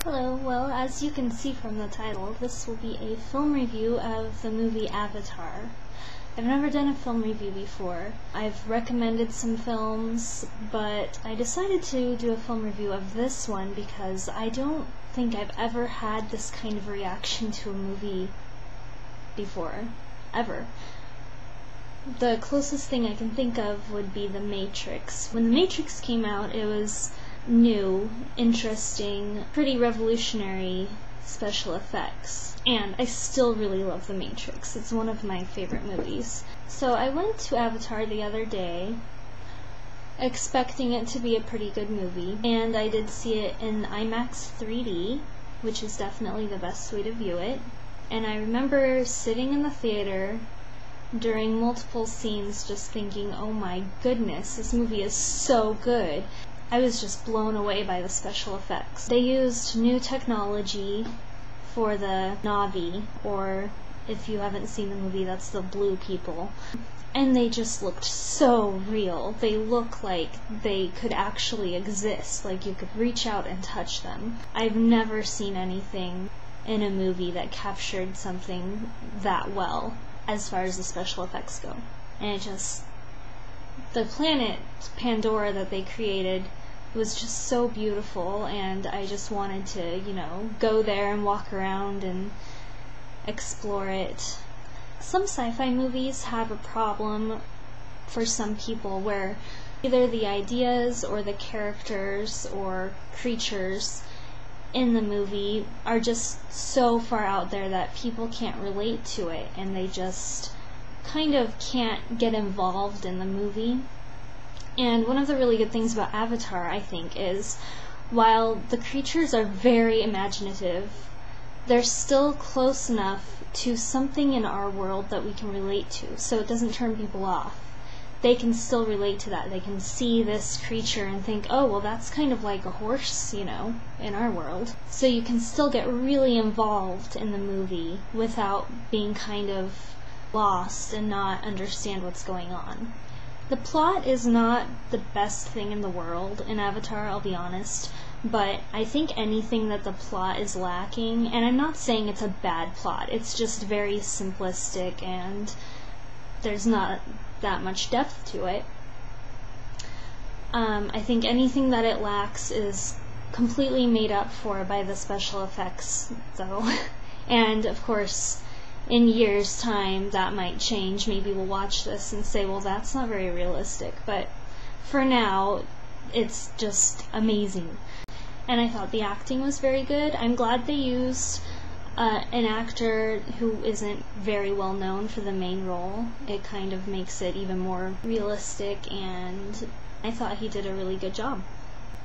Hello, well, as you can see from the title, this will be a film review of the movie Avatar. I've never done a film review before. I've recommended some films, but I decided to do a film review of this one because I don't think I've ever had this kind of reaction to a movie before. Ever. The closest thing I can think of would be The Matrix. When The Matrix came out, it was new, interesting, pretty revolutionary special effects. And I still really love The Matrix. It's one of my favorite movies. So I went to Avatar the other day, expecting it to be a pretty good movie. And I did see it in IMAX 3D, which is definitely the best way to view it. And I remember sitting in the theater during multiple scenes just thinking, oh my goodness, this movie is so good. I was just blown away by the special effects. They used new technology for the Na'vi, or if you haven't seen the movie, that's the blue people. And they just looked so real. They look like they could actually exist, like you could reach out and touch them. I've never seen anything in a movie that captured something that well as far as the special effects go. And the planet Pandora that they created was just so beautiful, and I just wanted to, go there and walk around and explore it. Some sci-fi movies have a problem for some people where either the ideas or the characters or creatures in the movie are just so far out there that people can't relate to it, and they just kind of can't get involved in the movie. And one of the really good things about Avatar, I think, is while the creatures are very imaginative, they're still close enough to something in our world that we can relate to, so it doesn't turn people off. They can still relate to that. They can see this creature and think, oh, well, that's kind of like a horse, in our world. So you can still get really involved in the movie without being kind of lost and not understand what's going on. The plot is not the best thing in the world in Avatar, I'll be honest, but I think anything that the plot is lacking, and I'm not saying it's a bad plot, it's just very simplistic and there's not that much depth to it. I think anything that it lacks is completely made up for by the special effects, though. And of course, in years' time, that might change. Maybe we'll watch this and say, well, that's not very realistic. But for now, it's just amazing. And I thought the acting was very good. I'm glad they used an actor who isn't very well known for the main role. It kind of makes it even more realistic, and I thought he did a really good job.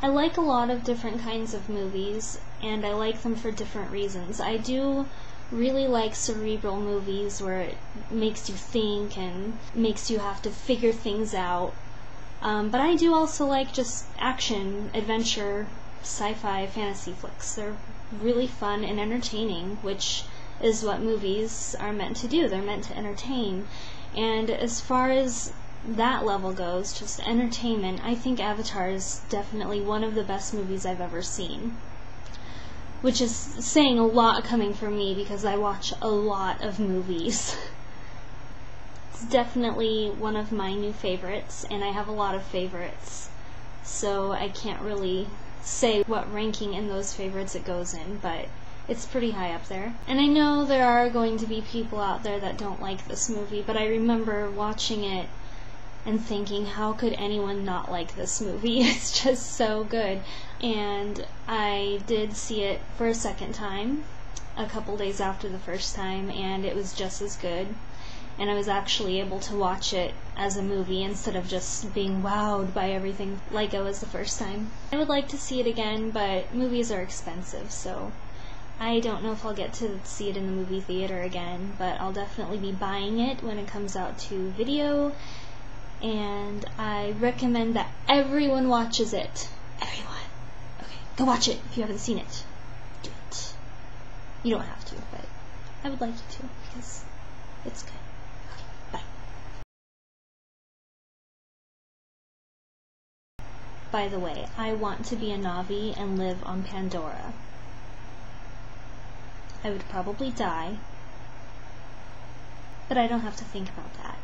I like a lot of different kinds of movies, and I like them for different reasons. I do really like cerebral movies where it makes you think and makes you have to figure things out. But I do also like just action, adventure, sci-fi, fantasy flicks. They're really fun and entertaining, which is what movies are meant to do. They're meant to entertain. And as far as that level goes, just entertainment, I think Avatar is definitely one of the best movies I've ever seen. Which is saying a lot coming from me because I watch a lot of movies. It's definitely one of my new favorites, and I have a lot of favorites, so I can't really say what ranking in those favorites it goes in, but it's pretty high up there. And I know there are going to be people out there that don't like this movie, but I remember watching it and thinking, how could anyone not like this movie? It's just so good. And I did see it for a second time, a couple days after the first time, and it was just as good. And I was actually able to watch it as a movie instead of just being wowed by everything like I was the first time. I would like to see it again, but movies are expensive, so I don't know if I'll get to see it in the movie theater again, but I'll definitely be buying it when it comes out to video. And I recommend that everyone watches it. Everyone. Okay, go watch it if you haven't seen it. Do it. You don't have to, but I would like you to because it's good. Okay, bye. By the way, I want to be a Na'vi and live on Pandora. I would probably die, but I don't have to think about that.